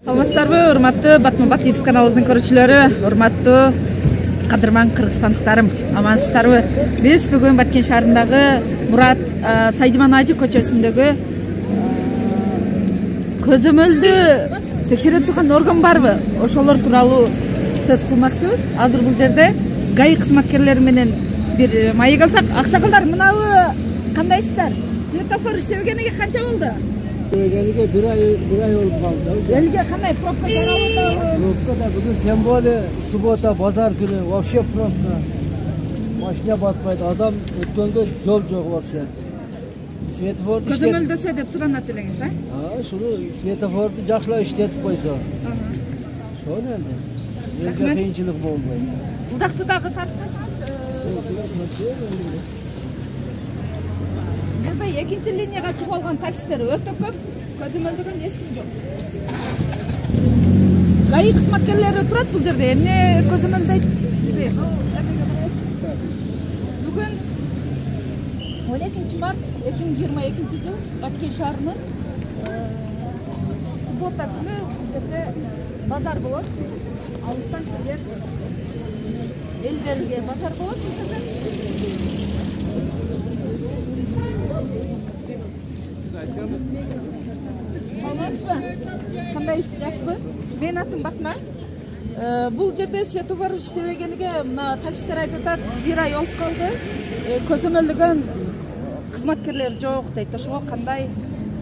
Саламатсыздарбы, урматтуу Батма-Бат YouTube каналыбыздын көрүүчүлөрү, урматтуу кадырман кыргызстандыктарым, амансыздарбы? Биз бүгүн Баткен шаарындагы Мурат Сайдиман Ажы көчөсүндөгү көзөмөлдү текшере турган орган барбы? Ошолор тууралуу сөз кылмакчыбыз. Азыр бул жерде ГАИ кызматкерлери менен бир маек алсак, аксакалдар, мынабы кандайсыздар? Светофор иштебегениге канча болду? Элге bir ay olup kaldı. Элге кандай пробка жаралды? Пробка da bugün tем более суббота, базар günü вообще пробка. Машина батпайды. Adam өткөнгө жол жок вообще. Светофорду Көзөмөлдөсө деп суранат элеңиз, а? Шуну светофорду жакшылап иштетип койсо. Ошону эле. Элге кыйынчылык болбойт. Бул дагы тарткан. Burada ikinci linyaga çıkıp algan taksiler öte köp, көзөмөлдөгөн эч ким жок. ГАИ кызматкерлери турат бул жерде. Эмне көзөмөлдөйт? Бүгүн 12 март 2022 жыл Баткен шаарынын суббота күнү бул жерде базар болот. Алыстан келген элдерге базар болот бул жерде. Саламатсызбы? Кандайсыз, жакшыбы? Менин атым Батма. Бул жерде светофор иштебегениге мына таксистер айтып атат, бир ай болуп калды. Көзөмөлдөгөн кызматкерлер жок дейт. Ошого кандай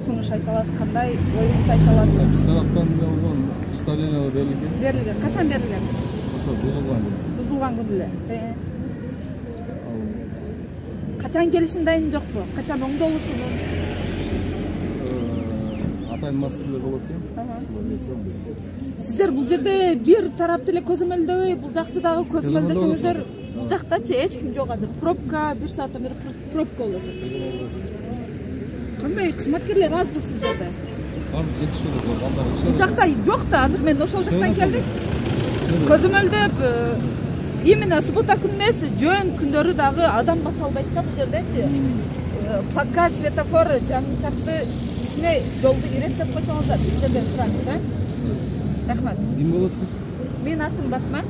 сунуш айта аласыз, кандай оюңузду айта аласыз? Биз тараптан болгон представление берилген. Берилген. Качан берилген? Ошо бузулган. Бузулган күнү эле. Качан келишин дайын жокпу? Качан оңдолушубу? Атайын мастерлер болот экен. Сиздер бул жерде бир тараптуу эле көзөмөлдөбөй, бул жакты дагы көзөмөлдөсөңүздөр, бул жактачы эч ким жок азыр. Пробка, бир сааттан бери пробка болот. Кандай кызматкерлер азбы сиздерде? Бар, жетишип атат. Бул жакта жок да, азыр мен ошол жактан келдим. Көзөмөлдөп, именно суббота күнү эмес, жөн күндөрү дагы адам баса албайт да бул жердечи. Пока светофор жаңычакты ичине жолду иреттеп койсоңуздар, сиздерден сурайбыз, э? Рахмат. Ким болосуз? Менин атым Батма.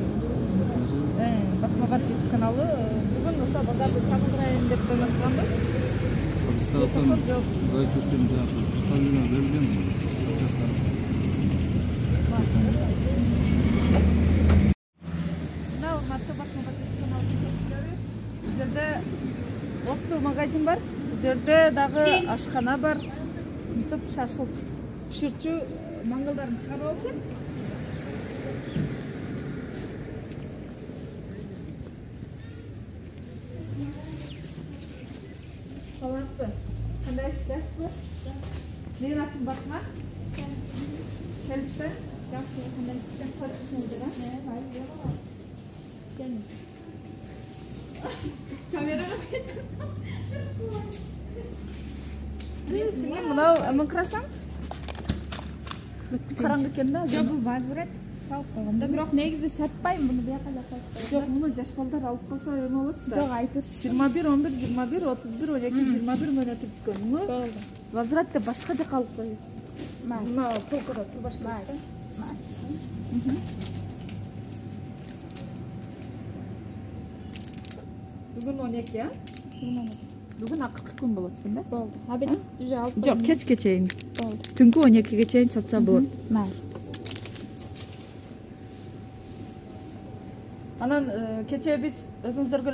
Батма-Бат YouTube каналы. Бүгүн ошо базарды чагылдырайын деп көмөктөнбүз. Биз тараптан гаисеттен жаңы представление берилген. Мына урматтуу Батма-Бат YouTube каналы көрүүчүлөрү, бул жерде опту магазин бар. Бул жерде дагы ашкана бар. Мынтип шашлык пиширчү мангылдарын чыгарып алышат. Саламатсызбы? Кандайсыз, жакшысызбы? Менин атым Батма. Келипсиз? Жакшы, кандайсыз? Жакшысызбы, да? Камерага сиңем мынау мыңкрасаң? Караңгы экен да. Жок, бул возврат салып койгондо, бирок негизи сатпайм муну бияка жакка алып коём. Жок, муну жаш балдар алып калса эме болот да. Жок, айтып. 21, 11, 21, 31, 12, 21 мөөнөт бүткөн. Муну возврат деп башка жака алып коюп. Мына полкада тур башка. Бүгүн 12, а? Бүгүн акыркы күн болот экен да? Болду. Абед уже алып. Жок, кечке чейин. Болду. Түнкү 12ге чейин сатса болот. Майли. Анан кече биз өзүңүздөргө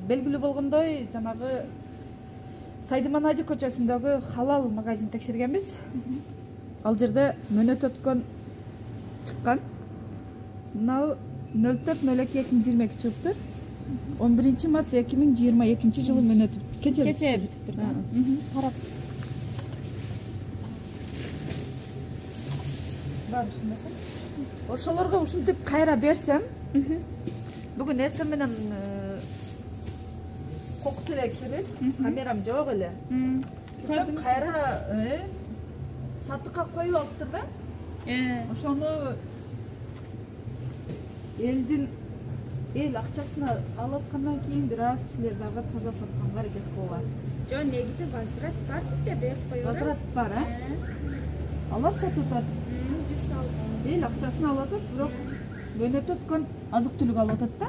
белгилүү болгондой, жанагы Сайдиман Ажы көчөсүндөгү халал магазин текшергенбиз. Ал жерде мөөнөт өткөн чыккан. Мынау 04-02-2022 чыгыптыр. 11 март 2022 жылы мөөнөт кече бүтүптүр. Карап. Бар ушундай. Ошолорго ушинтип кайра берсем, бүгүн эртең менен кокус эле кирип, камерам жок эле. Кайра сатыкка коюп алыптыр да. Ошону элдин эл акчасына алып аткандан кийин бир аз силер дагы таза сатканга аракет кылган. Жөн негизи возврат бар, бизде берип коебуз. Возврат бар, Алар сатып атат. Биз салып. эл акчасын алып атат, бирок мөөнөтү өткөн азык түлүк алып атат да.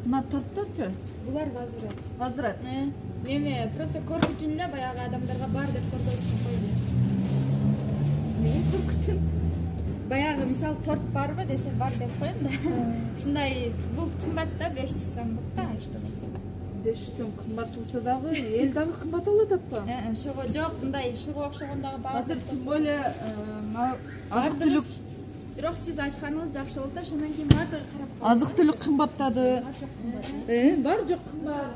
Мына төрттөчү Булар возврат. возврат. Неме, просто көрүк үчүн эле баягы адамдарга бар деп көрсөтүп койду. Эмне көрүк үчүн? Баягы мисалы торт барбы десе бар деп коем да. Ушундай бул кымбат да 500 сомдук да что. 500 сом кымбат болсо дагы эл дагы кымбат алып атат го. Ошого жок, мындай шуга окшогондагы баары. Азыр тем более азык түлүк Бирок сиз ачканыңыз жакшы болду да, ошондон кийин баардыгы карап азык түлүк кымбаттады. Бар жок кымбат.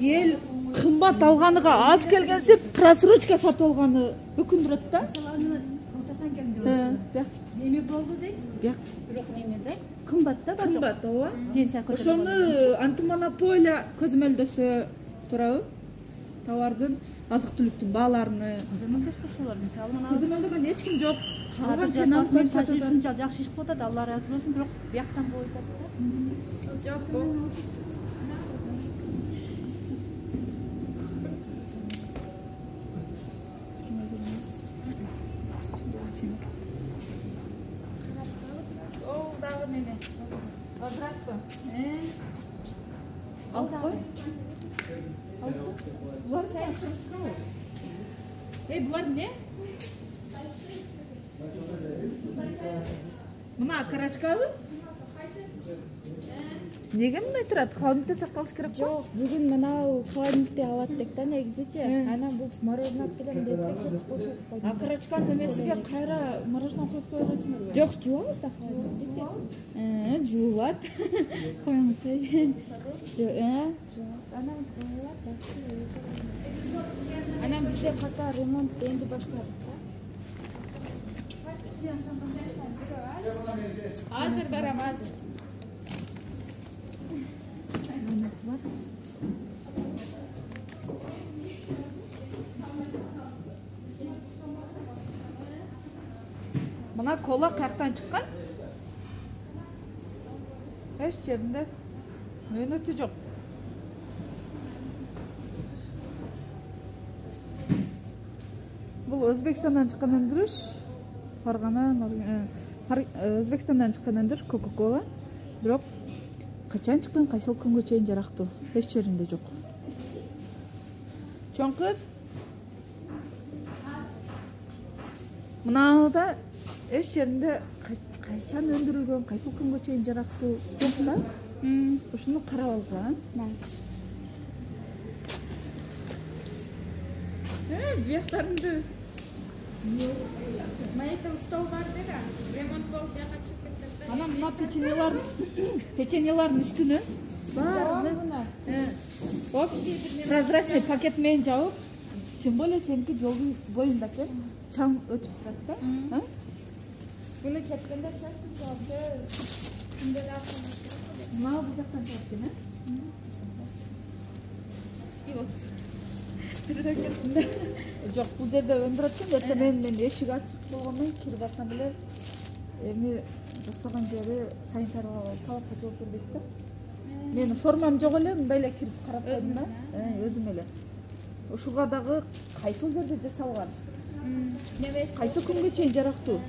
Эл кымбат алганыга аз келгенсе просрочка сатып алганы өкүндүрөт да. Неме болду дейт. Бияк Бирок неме да? Кымбат да бар. кымбат, ооба. Пенсия көтөрүлгөн. Ошону антимонополия көзөмөлдөсө турабы? Товардын, азык түлүктүн бааларыны Көзөмөлдөшкөлөр мисалы мына көзөмөлдөгөн эч ким жок. Калган Калган сен алып мен сатып ушунча жакшы иш кылып атат, Алла ыраазы болсун, бирок бияктан болуп атат да. жок бул. Ол дагы неме? возвратпы? Алып кой. Булар эмне? Мына карачкабы? Неге мындай турат? Холодильникте сакталыш керек го? Жок, бүгүн мынау холодильникте алып аттык да негизичи. Анан бул мороженое алып келем деп да кеч бошотуп койдум. А карачканын эмесиге кайра мороженое коюп кое бересиңерби? Жок, жуабыз да холодильникте. Жуулат. Коюңчу. Жуабыз. Анан жуулат жакшы. Анан бизде пока ремонт энди баштадык да. Азыр барам, азыр. Мына кола каяктан чыккан? Эч жеринде мөөнөтү жок. Бул Өзбекстандан чыккан өндүрүш. Фаргана, Өзбекстандан чыккан өндүрүш Coca-Cola. Бирок качан чыккан, кайсыл күнгө чейин жарактуу. Эч жеринде жок. Чоң кыз. Мынада эч жеринде качан өндүрүлгөн, кайсыл күнгө чейин жарактуу жок да. Ушуну карап алгыла. Бияктарыңды Маекте стол бар деди. Ремонт болуп жака чыгып кетти. Анан мына печеньелардын үстүнө баарын Общий бир прозрачный пакет менен жабып, тем более сеники жолдун боюнда экен, чаң өтүп турат да. Буну кеткенде сесиз болсо күндө да Мына бул жактан чыгып экен, Жок, бул жерде өндүрөт экен, эртең мен эшик ачык болгондон кирип барсам эле эми жасаган жери санитарга талапка жооп бербейт да. Менин формам жок эле, мындай эле кирип карап койдум да. Өзүм эле. Ушуга дагы кайсыл жерде жасалган? Кайсы күнгө чейин жарактуу?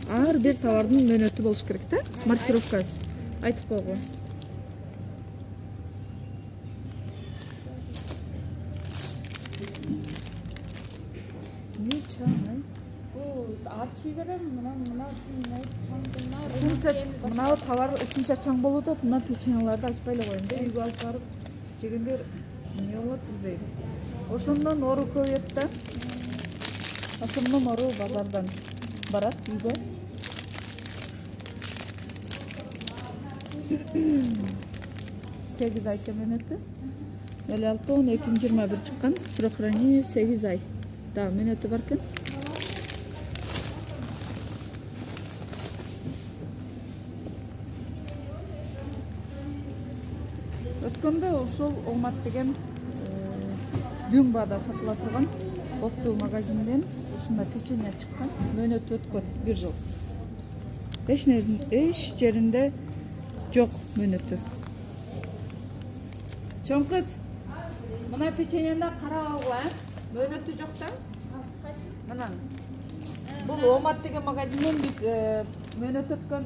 Ар бир товардын мөөнөтү болуш керек да, маркировкасы. Айтып койгу. арчи берем, мына биздин чаңдына. Мына товар ушунча чаң болуп атат, мына печеньеларды айтпай эле коеюн да, үйгө алып барып жегендер эмне болот билбейм. Ошондон ору көбөйөт да. Ошондон ору базардан барат үйгө. Сегиз ай мөөнөтү. 06-10-2021 чыккан. Срок хранения 8 ай. Да, мөөнөтү бар экен. Өткөндө ушул Омат деген дүң баада сатыла турган оптуу магазинден ушундай печенье чыккан. Мөөнөтү өткөн 1 жыл. Эч жеринде жок мөөнөтү. Чоң кыз, мына печеньени карап алгыла, мөөнөтү жок да? Мына. Бұл Омат деген магазиннен біз мөөнөт өткөн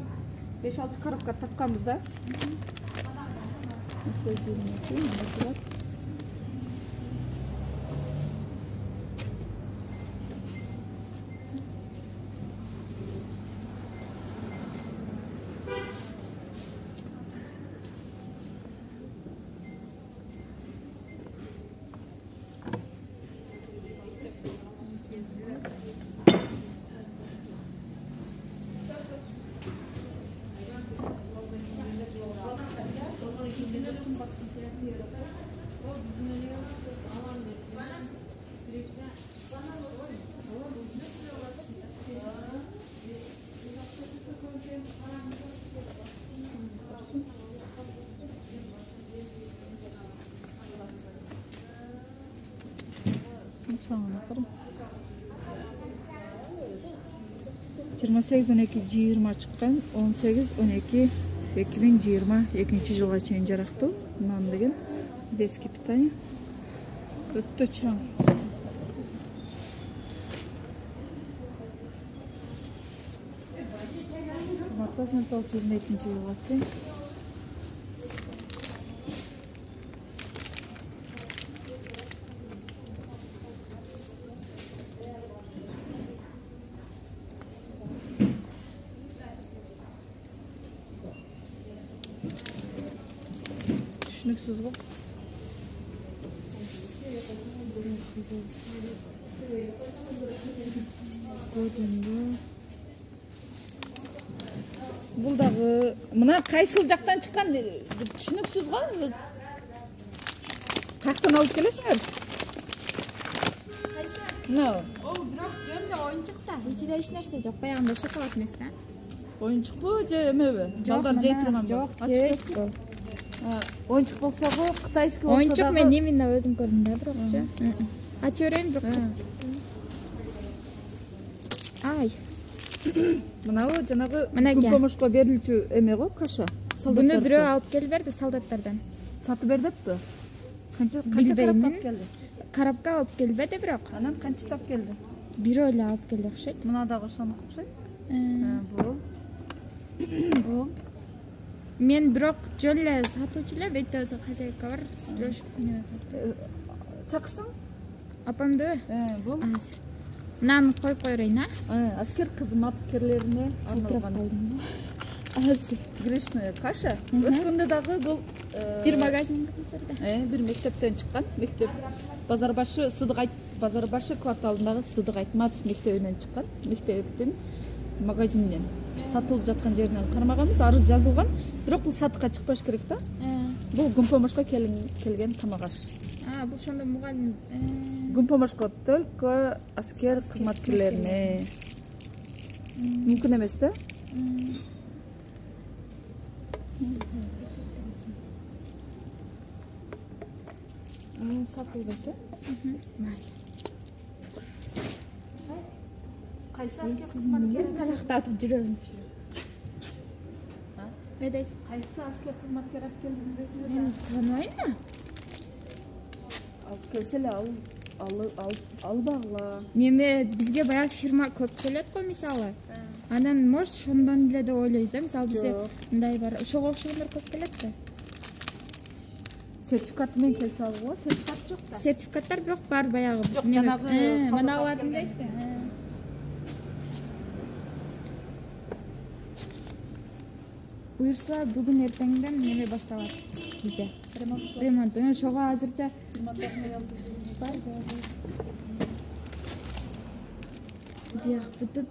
5-6 коробка тапқанбыз да. Çağına bakalım. 28-12-20 çıqqan 18-12-2022 жылға чейин жарактуу нан деген детский питание өтө чаң. Жумартасын 22 жылға чейин. Düşünüksüz bu. Бұл дағы мына қайсыл жақтан шыққан түсініксіз ғой. Қаяқтан алып келесіңдер? Мына. Ол бірақ жөнді ойыншықта. Ичиде еш нәрсе жоқ. Баяғында шоколад емес та. Ойыншық бу же эмеби? Балдар жей турган жоқ, жей. Ойыншық болса ғой, қытайский болса дағы. Ойыншық мен немінде өзім көрдім да, бірақ же. Ачы өрейін жоқ. Ай. Мынау жанагы Мына помощко берилчү эме го, каша. Бұны бирөө алып келіп берді солдаттардан. Сатып бер деппи? Канча Билбеймин. алып келди? Карапка алып келбеді бірақ. Анан канча алып келди? Бирөө эле алып келди окшойт. Мына дагы ошону окшойт. Бул. Мен бирок жоле сатуучу эле бетте хозяйка бар, сүйлөшүп Чакырсаң? апамды. Бул. Нан коюп койройн, а? Аскер кызматкерлерине арналган. Азыр. Грешная каша. Өткөндө дагы бул Бир магазин кыздарда. Бир мектептен чыккан. Мектеп Базарбашы Сыдык Базарбашы кварталындагы Сыдык Айтматов мектебинен чыккан. Мектептин магазининен сатылып жаткан жеринен кармаганбыз, арыз жазылган. Бирок бул сатыкка чыкпаш керек да. Бул Гүмпомошко келген тамак аш. Бул ошондо мугалим. Гүмпомошко только аскер кызматкерлерине. Мүмкүн эмес да? Сатылбайт да? Кайсы аскер кызматкер тарактатып жүрөм. Не дейсиз? Кайсы аскер кызматкер алып келдиңиз дейсиз? Мен тааныбайм. Алып келсе эле албагыла. Неме бизге баягы фирма көп келет го мисалы. Анан может ошондон эле деп ойлойбуз да. Мисалы бизде мындай бар. Ошого окшогондор көп келетпи? Сертификаты менен келсе алгыла, сертификат жок да. Сертификаттар бирок бар баягы. Жок, жанагы маналардын дейсизби? Буюрса бүгүн эртеңден неме башталат бизде. Ремонт. Ошого азырча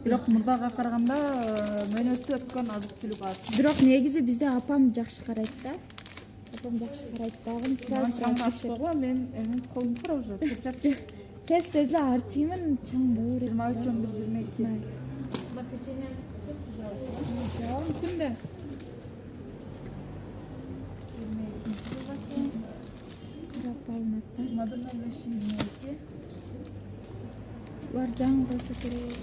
бирок мурдага караганда мөөнөттө өткөн азык-түлүк аз. Бирок негизи бизде апам жакшы карайт да. Апам жакшы карайт дагы. Сразу мен колум кара уже. Тез эле арчыймын, чаң бөөрөт. 23-11-22. Күндө. Карап алынат да. 21-22. Улар жаңы койсо керек.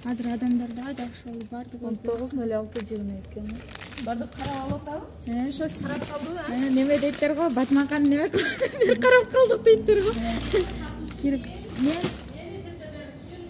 Азыр адамдар да жакшы болуп барды. 19-06-22. Бардык карап алып атабы? Ошо Карап калдыбы? неме дейттер го, батмакан неме бир карап калдык дейттер го. Кирип мен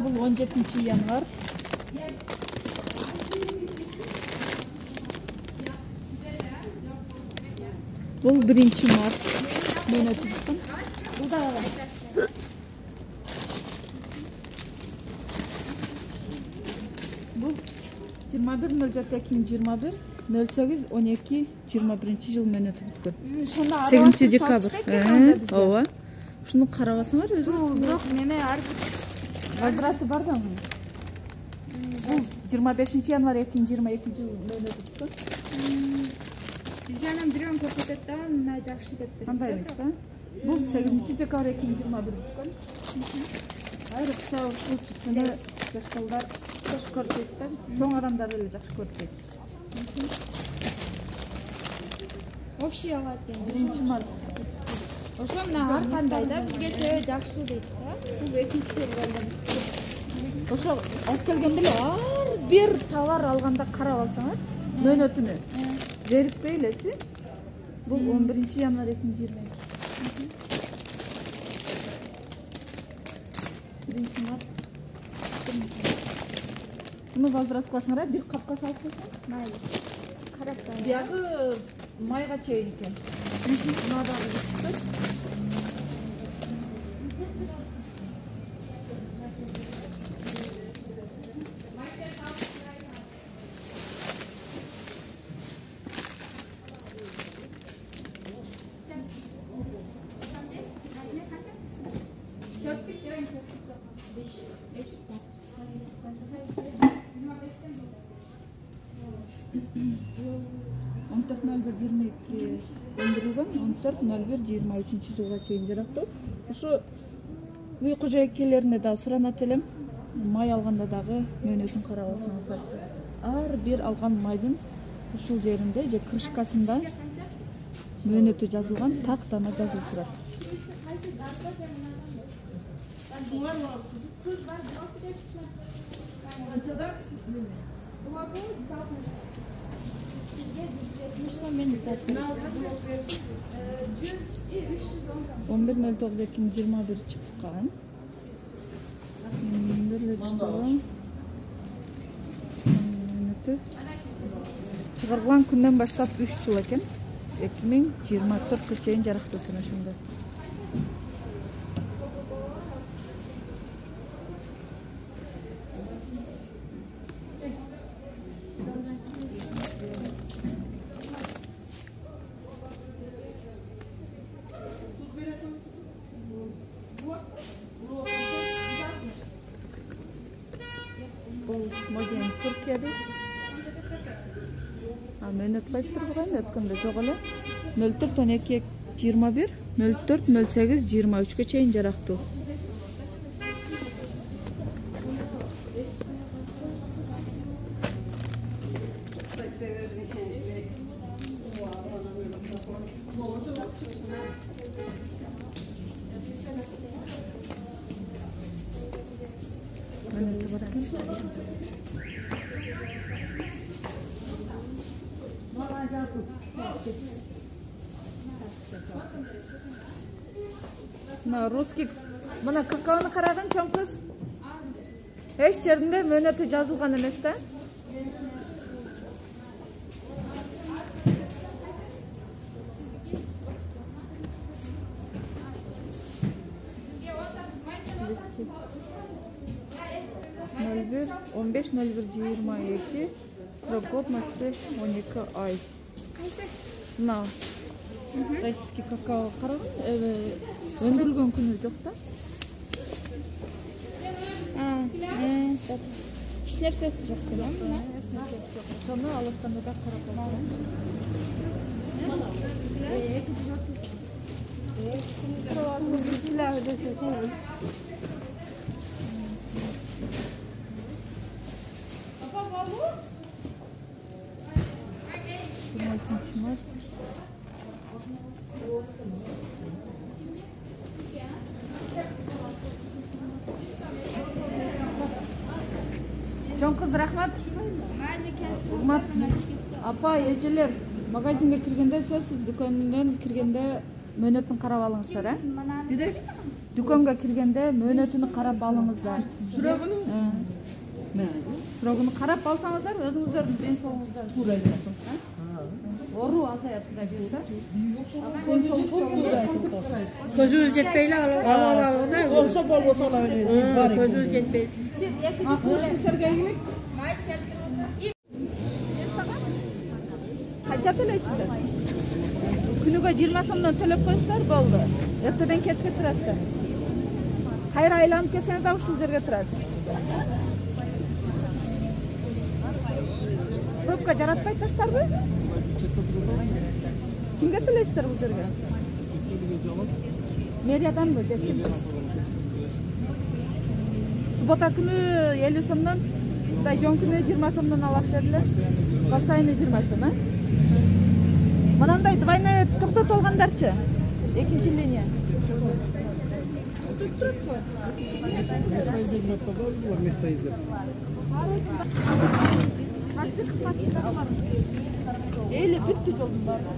Бул 17 январь. Бул 1 март. Мөнөтү туткан. Бул да бул 21.02.21 08.12.21 жыл мөнөтү бүткөн. 8 декабрь. Ооба. Шуну карабасаңар өзү. Бирок неме ар Возвраты бар да мунун. Бул 25 январь 2022 жыл мөнөтү бүткөн. бизге анан бирөөн көрсөтөт да, мына жакшы деп берет. Кандай эмес да? Бул 8 декабрь 2021 бүткөн. Айрыкча ушул чипсыны жаш балдар жакшы көрүп да, чоң адамдар эле жакшы көрүп. Общий алат экен. 1 март. Ошо мына ар кандай да бизге себеби жакшы дейт да. Бул экинчи февралда. Ошо алып келгенде эле ар бир товар алганда карап алсаңар, мөнөтүнө. Зерикпей элечи. Бул 11 январь 2020. 1 март. Муну возврат кыласыңар, бир капка салып койсоң. Майли. Карап калам. Биягы майга чейин экен. Мына дагы бүттү. Өндүрүлгөн 14.01.23 жылга чейин жарактуу. Ушу үй кожойкелерине да суранат элем. Май алганда дагы мөнөтүн карап алсаңыздар. Ар бир алган майдын ушул жеринде же крышкасында мөнөтү жазылган, тактана жазылып турат. Мен издатып. 11.09.2021 чыккан. Чыгарылган күндөн баштап 3 жыл экен. 2024 чейин жарактуу экен ошондо. Modern Türkiye'de. Mönöt koyup turgan ötkөндө жок эле. 04.12.21 04.08.23 чейин жарактуу. Мына русский мына какаону карагын чоң кыз. Эч жеринде мөнөтү жазылган эмес да. Ноль 15.01.22 срок годности 12 ай. Мына российский какао карагын, өндүрүлгөн күнү жок да. Эч нерсеси жок да. Ошону алып атканда да карап алсаңыз. Чоң кыз, рахмат. Урмат апа, эжелер, магазинге киргенде сөзсүз дүкөнүнөн киргенде мөнөтүн карап алыңыздар, Дүкөнгө киргенде мөөнөтүнү карап алыңыздар. Сурогуну карап алсаңыздар, өзүңүздөрдүн ден соолугуңуздар туура эмесин. Оору азаят да бийса. Көзүбүз жетпей эле алабыз. Болсо болбосо ала беребиз. Көзүбүз жетпейт. Сиз экинчи сиңерге келип канча төлөйсүздөр? Күнүгө 20 сомдон төлөп коюңуздар, болду. Эртеден кечке турасыздар. Кайра айланып келсеңиз да ушул жерге турасыз. Пробка жаратпай атасыздарбы? Кимге төлөйсүздөр бул жерге? Мэрияданбы же ким? Суббота күнү 50 сомдон, жон күнү 20 сомдон аласыз дедилер. Постоянный 20 сом, Мынандай двойной токтотуп алгандарчы? Экинчи линия. Место издеп. Такси кызматында бар. Эли бүттү жолдун баары.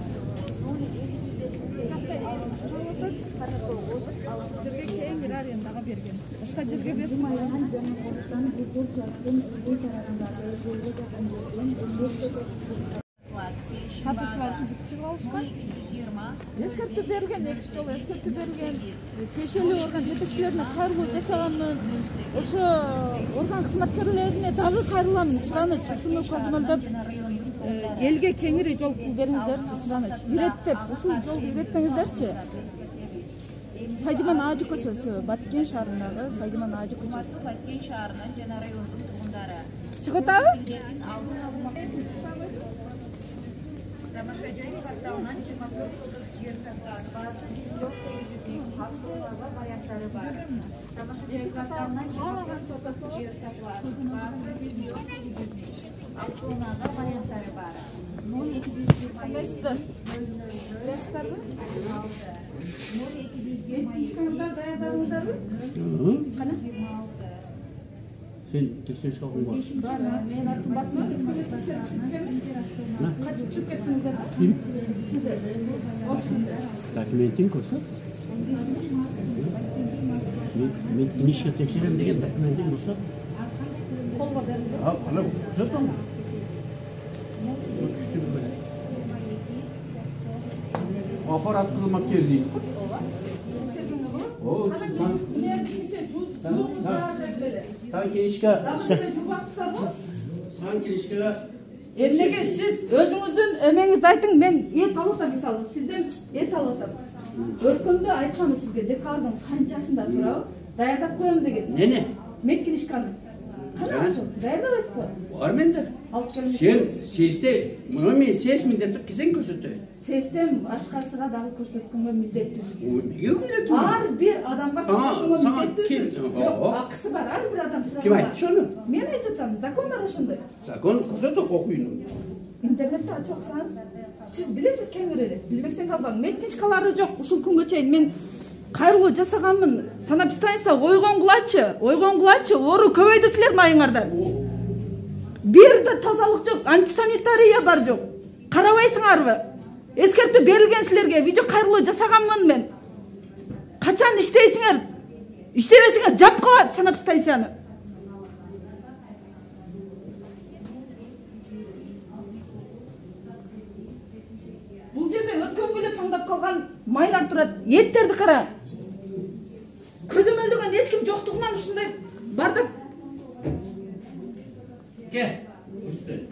Жерге кийин арендага берген. Башка жерге берсин. Сатушулар үчүн чыгып алышкан. Эскертүү берген, 2 жолу эскертүү берген. Тиешелүү орган жетекчилерине кайрылуу жасаганмын. Ошо орган кызматкерлерине дагы кайрыламын. Сураныч, ушуну көзмөлдөп элге кеңири жол бериңиздерчи, сураныч. Иреттеп, ушул жолду иреттеңиздерчи. Сайдиман Ажы көчөсү, Баткен шаарындагы Сайдиман Ажы көчөсү. Баткен шаарынын жана райондун тургундары. Чыгып атабы? Тамашачы кварталынан 29 жер сатылат. Автоуларга баяндары бар. Тамашачы кварталынан 29 жер сатылат. Автоуларга баяндары бар. 02 Sen tekşir şokun var. Men atып батмын, качып чыгып кеттиңиздер. Kim? Сиздер. Dokumentin koysa. Men inişe tekşirem degen dokumentin koysa. Колго бериңиздер. Ha, ana koysa tamam. Aparat kızmak geldi. O, sanki ilişki, Эмнеге сиз өзүңүздүн эмеңизди айтың, мен эт алып атам, мисалы, сизден эт алып атам. Өткөндө айтканмын сизге, декабрдын канчасында турабы, даярдап коем деген. Ne? Медкинишканы. Кана ошо, даярдабайсызбы? Var mende. Алып келиңиз. Sen sesde, bunu men ses mildetip kesen körsötü. Сестем башкасыга дагы көрсөткөнгө милдеттүү. O niye öyle tu? Ар бир адамга көрсөткөнгө Sana милдеттүү. kim? Жок, акысы бар, ар бир адам сурап. Kim aytты şunu? Мен айтып атам, закон бар ошондой. Zakon körsötü okuyun. Интернетте ачып окусаңыз, сиз билесиз кеңири, билбесең калбаң. Медкинчкалары жок, ушул күнгө чейин мен кайрылуу жасаганмын. Санэпидстанция ойгонгулачы, оору көбөйдү силердин айыңардан. Бир да тазалык жок, антисанитария бар жок. Карабайсыңарбы? Эскертүү берилген силерге, видео кайрылуу жасаганмын мен. Качан иштейсиңер? Иштебесиңер жап коет санэпидстанцияны. Бул жерде өткөнгө эле таңдап калган майлар турат. Эттерди кара. Көзөмөлдөгөн эч ким жоктугунан ушундай бардак. Gel. Üstü.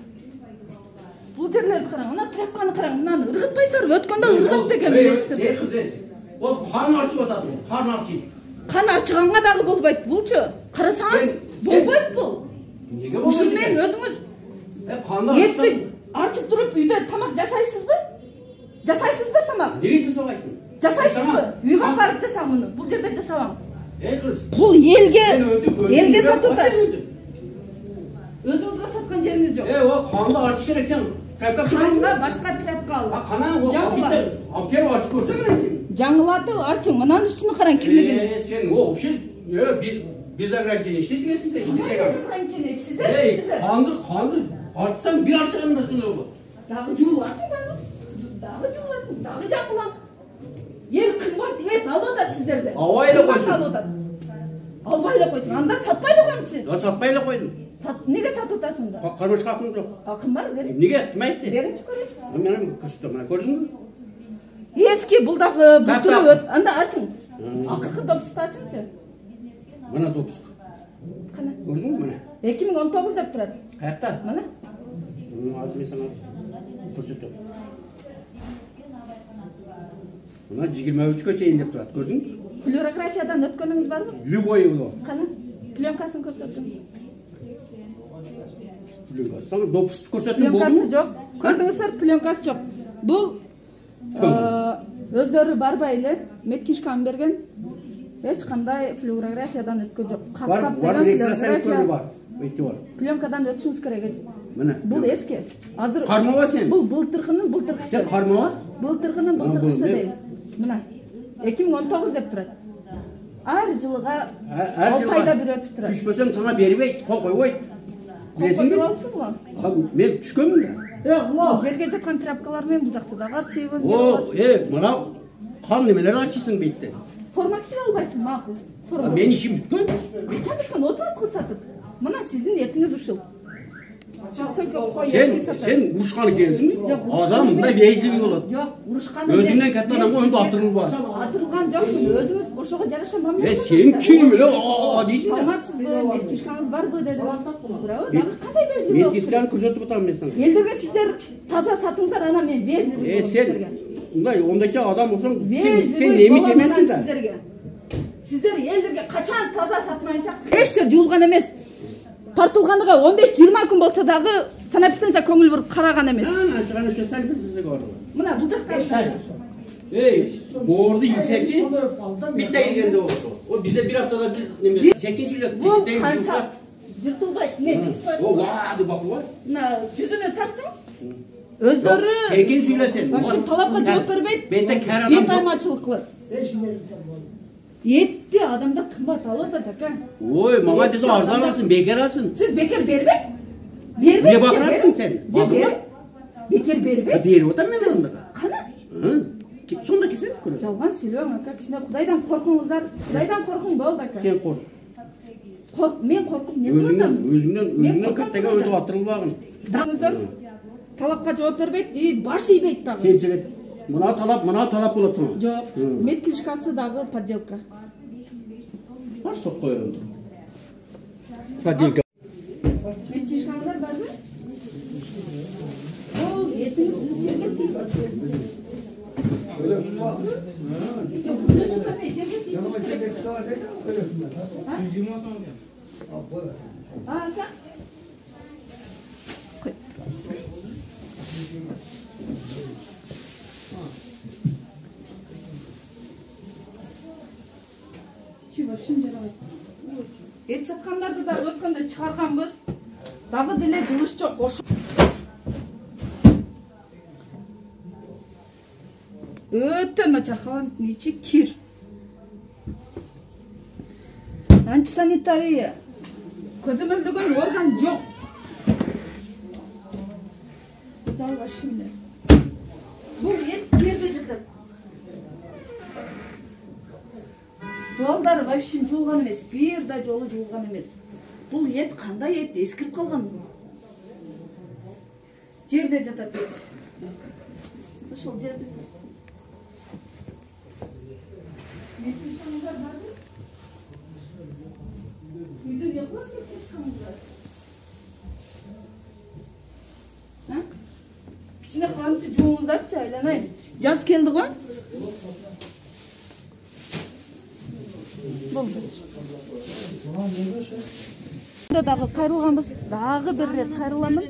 Бул жерлерди караң, мына тряпканы караң, мынаны ыргытпайсыздарбы? Өткөндө ыргыт деген элестип. Sen kız es. O karnı açık otadı. Karnı açık. Кан ачыганга дагы болбойт булчу. Карасаңыз, болбойт бул. Nege Ушул bolmadı? менен өзүңүз Karnı этти açsan. арчып туруп үйдө тамак жасайсызбы? Жасайсызбы тамак? Nege жасабайсың? Жасайсызбы? Үйгө барып жасаң муну. Бул жерде жасабаң. Ey kız. Бул элге Elge сатып атасыз. Өзүңүзгө саткан жериңиз жок. O karnı açık gereksen. Trapka Канга kırmızı. башка тряпка ал. Kana o bitti. Abdel açık olsa gerek. Жаңылатып арчың, мынанын үстүнө караң кимдигин. Sen o вообще без ограничений işletiyorsun sen işte. Сиздер, Ey kandır. Açsan bir açığında şunu bu. Дагы жууп арчың дагы. Дагы жууп, дагы жаңылам. ел қымбат ет алып атат сіздерді. Албай эле Қымбат койсун. алып атат. Албай эле койсун. Анда сатпай эле коюңуз сиз. Сатпай эле койдум. Неге сатып атасың да? Кармаш хакым жок. Акым бар, бер. Неге? Ким айтты? Беринчи көрөйүн. Мен көрсөтөм. Көрдүңбү? Эски бул дагы бул Так, түрү так. анда ачың. Акыркы допуску ачыңчы. Мына допуск. Кана. Көрдүңбү мына? 2019 деп турат. Каякта? Мына. Азыр мен сага көрсөтөм. Мына 23-кө чейин деп турат. Көрдүңбү? Флюорографиядан өткөнүңүз барбы? Любой уло. Кана. Пленкасын көрсөтүң. Сага допуск көрсөтүм Пленкасы болдуму? жок. Көрдүңүздөр, пленкасы жок. Бул өздөрү барбай эле медкишканы берген. Эч кандай флюорографиядан өткөн жок. Кассап деген флюорография бар. Өйтүп бар. пленкадан өтүшүңүз керек. Мына. Бул эски. Азыр Кармаба сен. бул былтыркынын былтыркысы. Сен кармаба? Былтыркынын былтыркысы дейм. Мына 2019 деп турат. Ар жылыга айда бир өтүп турат. Түшпөсөң сага бербейт, кол койбойт. Билесиңби? Алсызбы? Мен түшкөнмүн да. Жерге жаккан тряпкалар менен бул жакта да арчыйбын. Мына кан немелер арчыйсың бейтте. Форма кие албайсың, макул. Форма. Мен ишим бүткөн. Качан бүткөн отурасыз го сатып. Мына сиздин эртиңиз ушул. Сен урушкан экенсиңби? Адам мындай вежливый болот. Жок, урушканы. Өзүңдөн катта адамга өнтү атырылба. Атырылган жокмун. Өзүңүз ошого жараша мамиле. Сен ким эле дейсиң да. Саламатсызбы? Медкишкаңыз барбы дедим. Туурабы? Дагы кандай вежливый болуш керек? Медкишканы көрсөтүп атам мен сага. Элдерге сиздер таза сатыңыздар, ана мен вежливый болуш Сен сиздерге. мындай ондайча адам болсоң, Вежливый сен немис боламын эмессиң да. сиздерге. Сиздер элдерге качан таза сатмайынча эч жер жуулган эмес. Тартылгандыга 15-20 күн болсо дагы санэпистенсе көңүл буруп караган эмес. Ana şu salbisiz gördüm. Мына бул жакта. Boğurdu ilsekçi. Bitti ilgende oldu. O bize bir haftada biz nemiyoruz. Sekincilik. Бул канча жыртылбайт, не жыртылбайт. O vaadı bak var. Мына жүзүнө тартсаң, өздөрү Sekin söylesen. вообще талапка жооп бербейт. Бете кер Бет adam. аймачылык кылат. Этти адамдар кымбат алып атат ака. Oy mama dese arzan alsın, bekar alsın. Сиз бекер бербейсиз? Бербейт. Ne bakarsın sen? Бекер бербейт. Değil o da mı onda? Кана? Sonda kesin mi? Жалган сүйлөң ака, кичине Кудайдан коркуңуздар. Кудайдан коркуң болду ака. Sen kork. Мен коркуп не кылам? Özünden kattaga ötüp atırılbağın. Даңыздар талапка жооп бербейт, баш ийбейт дагы. Temsilet. Mına talap болады соң. Жок, медкишкасы дагы подделка. Бар соқ қойырын. Подделка. Медкишкаңыздар барбы? Ол этиңиз жерге тийип атат. Ака. Эт саткандарды да өткөндө чыгарганбыз. Дагы деле жылыш жок. Өтө начар халанттын ичи кир. Антисанитария. Көзөмөлдөгөн орган жок. Жалба şimdi. Бул эт жерде жатат. Жолдары вообще жуулган эмес, бир да жолу жуулган эмес. Бул эт кандай эт, эскирип калган. Жерде жатат. Ошол жерде. Медкишкаңыздар барбы? Үйдө жокпу медкишкаңыздар? Кичине кантты жууңуздарчы, айланайын. Жаз келди го? Дагы кайрылганбыз, дагы бир рет кайрыламын.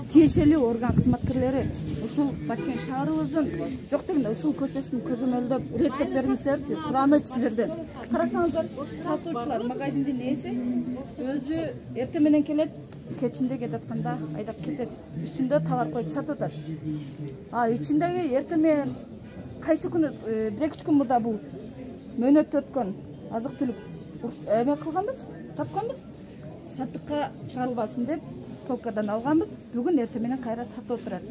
Тиешелүү орган кызматкерлери ушул Башкент шаарыбыздын жок дегенде ушул көчөсүн көзөмөлдөп реттеп бериңиздерчи, суранычы сиздерден. Карасаңыздар, сатуучулар магазиндин ээси өзү эртең менен келет, кечинде кетатканда айдап кетет. Үстүндө товар коюп сатып атат. Ичиндеги эртең менен кайсы күнү 1-2 күн мурда бул мөөнөттө өткөн азык-түлүк эме кылганбыз, тапканбыз. Сатыкка чыгарылбасын деп полкадан алганбыз. Бүгүн эртең менен кайра сатып отурат.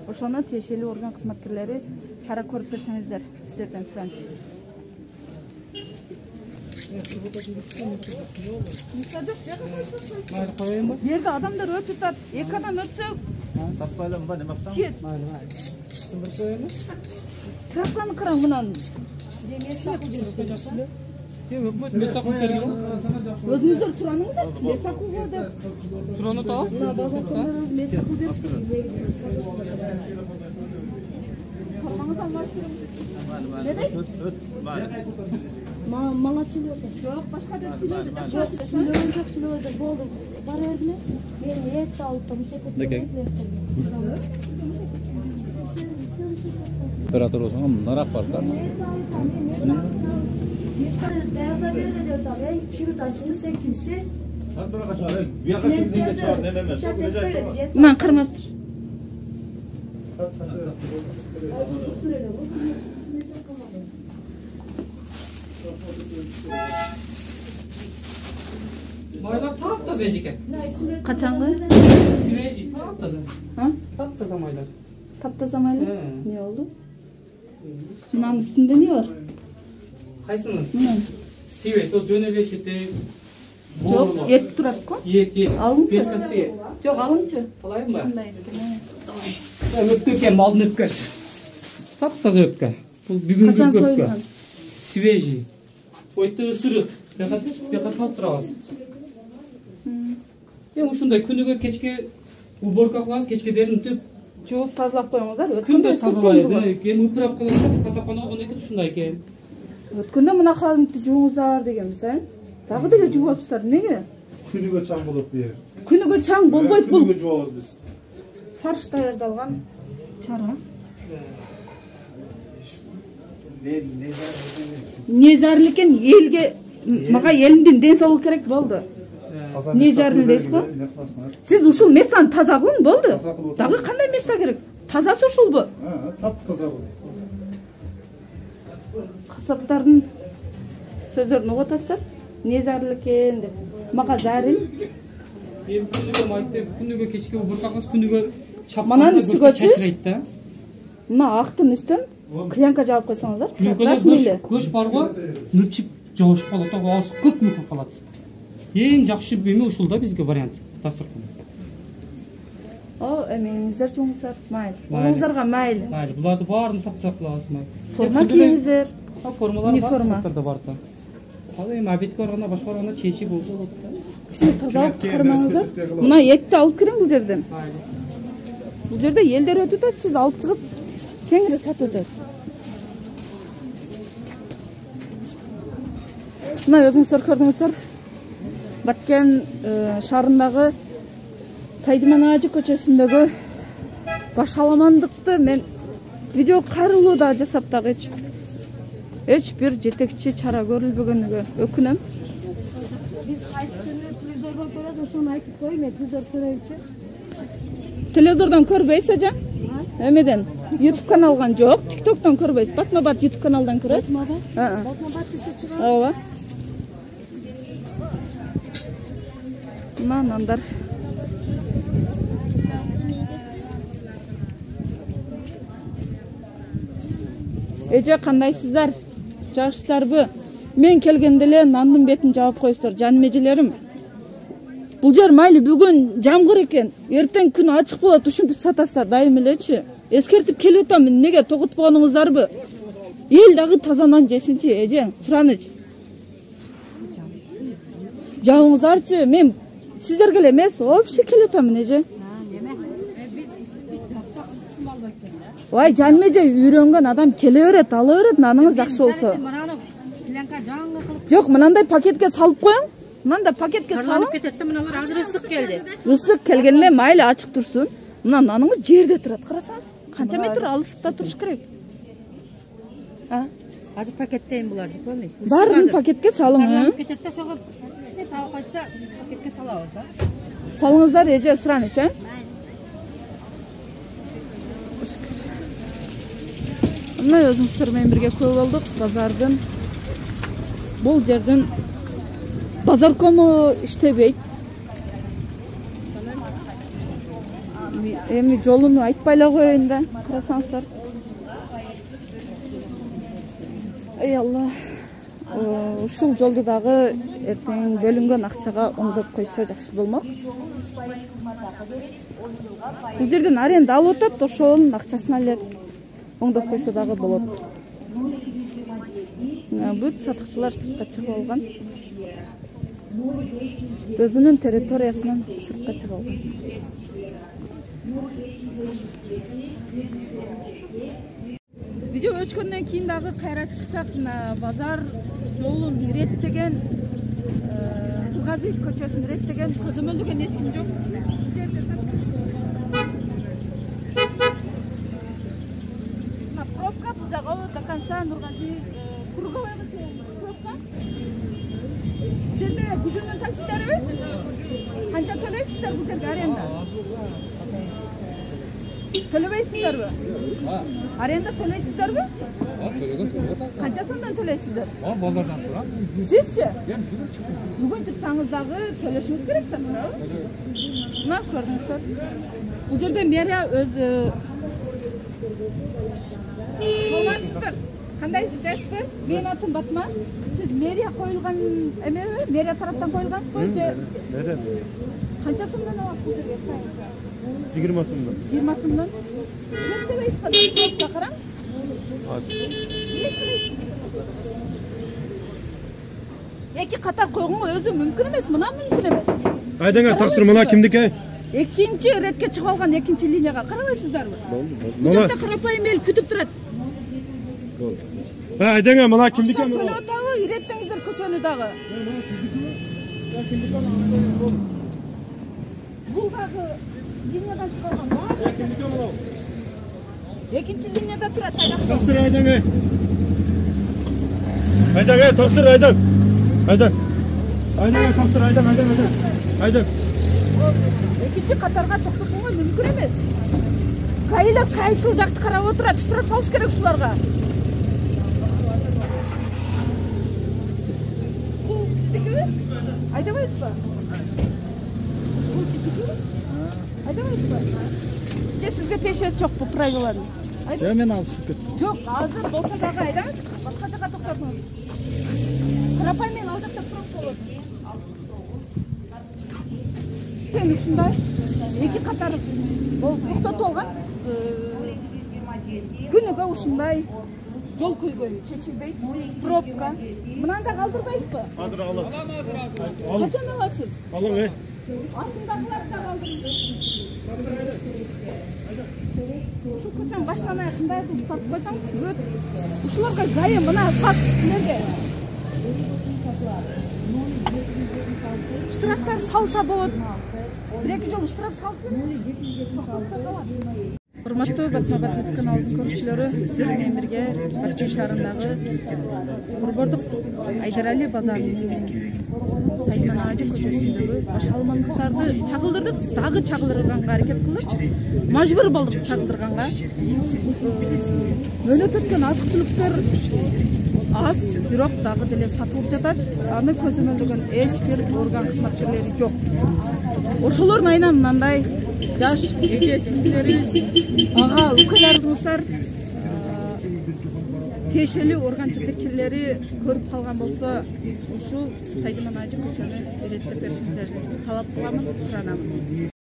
Ошону тиешелүү орган кызматкерлери чара көрүп берсеңиздер сиздерден суранчы. Бу жерде адамдар өтүп атат. 2 адам өтсө Таппайланба неме кылсаң? тиет. Трактаны караң мынан. Өзүңүздөр сураныңыздар. Местакуга деп. Сураны та. Мына базарда местаку беришти. Ne deyip? Manga söylüyordu. Yok başka da söylüyordu. Çok söylüyordu. Boldu. Var öyle. Ben et alıp da bir şey Nekeng? Operator olsun ama narak var da. Değerli bir de tabii. Şimdi tasını sen kimse. Sen bırak açar. Bir yakın kimseyi de çağır dememez. Bundan kırmızı. Maylar taptaza ekan. Kaçanlı? Siveji taptaza. Ha? Taptaza maylar. Taptaza maylı. He. Ne oldu? Bunun üstünde ne var? Kaysını? Bunun. Sivet o jönele kete. Yok, et durat ko. Yet. Alınçı. Peskasti. Yok, alınçı. Alayım mı? Bunday ekan. Öpke malın öpkesi. Taptaza öpke. Bu bugün Kaçan öpke. soyulgan? Siveji. Oyta ısırık. Yaqa salып турабыз. Ушундай күнүгө кечке уборка кылабыз, кечкедерин түп Жууп тазалап коюңуздар. күндө тазалайбыз. Эми упурап калат, казакана болгондон кийин ушундай экен. Өткөндө мына калымды жууңуздар дегенбиз, а? Дагы деле жууп атыптыр. Эмнеге? Күнүгө чаң болуп бер. Күнүгө чаң болбойт бул. Күнүгө жуабыз биз. Фарш даярдалган чара. Не зарыл экен элге, мага элимдин ден соолугу керек болду. Не зарыл дейсиз го? Сиз ушул местаны таза кылың болду. Дагы кандай места керек? Тазасы ушулбу? Тап таза бол. Касаптардын сөздөрүн угуп атасыздар. Не зарыл экен деп. Мага зарыл. Эми күнүгө майтеп, күнүгө кечке убурка кылабыз, күнүгө Манан үстүгөчү чачырайт да. Мына актын үстүн клянка жаап койсоңуздар. Клянкада көш бар го, нүпчүп жабышып калат, аасы көп мүкүп калат. Эң жакшы эме ушул да бизге вариант. Дастуркан. О, эмеңиздер жуңуздар, майыл. Оңуздарга майыл. Майыл, буларды баарын тапса кылабыз, майыл. Форма кийиңиздер. Формалар бар, Униформа. да бар да. Ал эми обедке барганда, башка барганда чечи болот да. Кичине тазалык кармаңыздар. Мына этти алып кириң бул жерден. Майыл. Бул жерде элдер өтүп атат, сиз алып чыгып кеңири сатып өтөсүз. Мына өзүңүздөр көрдүңүздөр. Баткен шаарындагы Сайдыман Ажы көчөсүндөгү башаламандыкты мен видео кайрылуу да жасап дагы эч бир жетекчи чара көрүлбөгөнүгө өкүнөм. Biz qaysi günü televizordan görüyoruz, uşunu aytıp koyayım ya, televizor görüyoruz. Телевизордон көрбөйсүз ажа? Эмеден? YouTube каналдан жок, TikTok'тон көрбөйсүз. Батма-бат YouTube каналдан көрөт. Batma-bat dese çıkar. Ооба. Мына нандар. Эже кандайсыздар? Жакшысыздарбы? Мен келгенде эле нандын бетин жаап коесуздар, жаным эжелерим. Бул жер майлы бүгүн жамгыр экен, эртең күн ачык болот, ушинтип сатасыздар дайым элечи. Эскертип келип атам, неге тогутпагансыздарбы? Эл дагы тазанан жесинчи, эже, сураныч. Жабыңыздарчы, мен сиздерге эле эмес, вообще келип атам, эже. Ой, жаным эже, үйрөнгөн адам келе берет, ала берет, наныңыз жакшы болсо. Жок, мынандай пакетке салып коюң. Мынандай пакетке салып кетет, мыналар азыр ысык келди. Ысык келгенде майлы ачык турсун. Мына наныңыз жерде турат, карасаңыз. Канча метр алыстыкта туруш керек? Азыр пакеттейм буларды, көрмөй. Баарын пакетке салың. Кететте ошого кичине таап кайтса, пакетке салабыз да. Салыңыздар, эже, сураныч, а? Мына өзүңүздөр менен бирге көп болдук. Базардын бул жердин базаркому иштебейт. Эми жолуну айтпай эле коеюн да, карасаңыздар. Ey Allah. Ушул жолду дагы эртең бөлүнгөн акчага оңдоп койсо жакшы болмок. Бул жерден аренда алып атат, ошонун акчасына эле оңдоп койсо дагы болот. Бүт сатыкчылар сыртка чыгып алган. Өзүнүн территориясынан сыртка чыгып алган. Видео өчкөндөн кийин дагы кайра чыксак, базар жолун иреттеген, Тургазиев көчөсүн иреттеген, көзөмөлдөгөн эч ким жок. Бул жерде пробка бул жагы до конца Нургазиев круговой пробка. Бул жерде күзүндөн таксистерби? Канча төлөйсүздөр бул жерде аренда? Төлөбөйсүздөрбү? Аренда төлөйсүздөрбү? Канча сомдон төлөйсүздөр? Балдардан сурап. Сизчи? Бүгүн чыксаңыз дагы төлөшүңүз керек да, туурабы? Мына көрдүңүздөр. Бул жерде мэрия өзү Саламатсызбы? Кандайсыз, жакшысызбы? Менин атым Батма. Сиз мэрия коюлган эмеби? Мэрия тараптан коюлгансызбы же? Канча сомдон аласыз бул жерге? 20 сомдон. 20 сомдон. Жетпейсиз кандай пробка караң? Эки катар койгонго өзү мүмкүн эмес, мына мүмкүн эмес. Айдаңа тапсыр, мына кимдики? Экинчи иретке чыгып алган экинчи линияга карабайсыздарбы? Бул жерде карапайым эл күтүп турат. Айдаңа, мына кимдики? Төлөп атабы, иреттеңиздер көчөнү дагы. Бул дагы линиядан чыгып алган. Экинчи линияда турат, тапсыр, айдаңа. Айдаңа, тапсыр, айдаң. Айдаң. Айдаңа, тапсыр, айдаң. Айдаң. Экинчи катарга токтотконго мүмкүн эмес. Кайла кайсыл жакты карап отурат, штраф салыш керек ушуларга. Бул сиздикиби? Айдабайсызбы? Бул сиздикиби? Айдабайсызбы? Же сизге тиешеси жокпу правиланы? Жок, мен алышып кеттим. Жок, азыр болсо дагы айдаңыз, башка жака токтотуңуз. Карапай менен ал жакта туруп болот. Тең ушундай эки катар болуп токтотуп алган. Күнүгө ушундай жол көйгөй чечилбейт, пробка. Мынаны да калтырбайсызбы? Азыр алам. Качан аласыз? Алам, Астындагыларды да калтырыңыз. Ушу көчөнүн башынан аяк кандай кылып тартып койсоң, бүт ушуларга жайы мына пас силерге. Штрафтар салса болот. Бир-эки жол штраф салсын. Урматтуу Батма-Батыт каналынын көрүүчүлөрү, сиздер менен бирге Бачкент шаарындагы Борбордук Айдарали базарынын Сайтман Ажы көчөсүндөгү баш алмандыктарды чагылдырдык, дагы чагылдырганга аракет кылып, мажбур болдук чагылдырганга. Мөөнөт өткөн азык-түлүктөр аз, бирок дагы деле сатылып жатат. Аны көзөмөлдөгөн эч бир орган кызматкерлери жок. Ошолордун айынан мындай жаш эже сиңдилерибиз, ага укаларыбыздар тиешелүү орган жетекчилери көрүп калган болсо, ушул Сайтман Ажы көчөнү иреттеп беришиңиздерди талап кыламын, суранамын.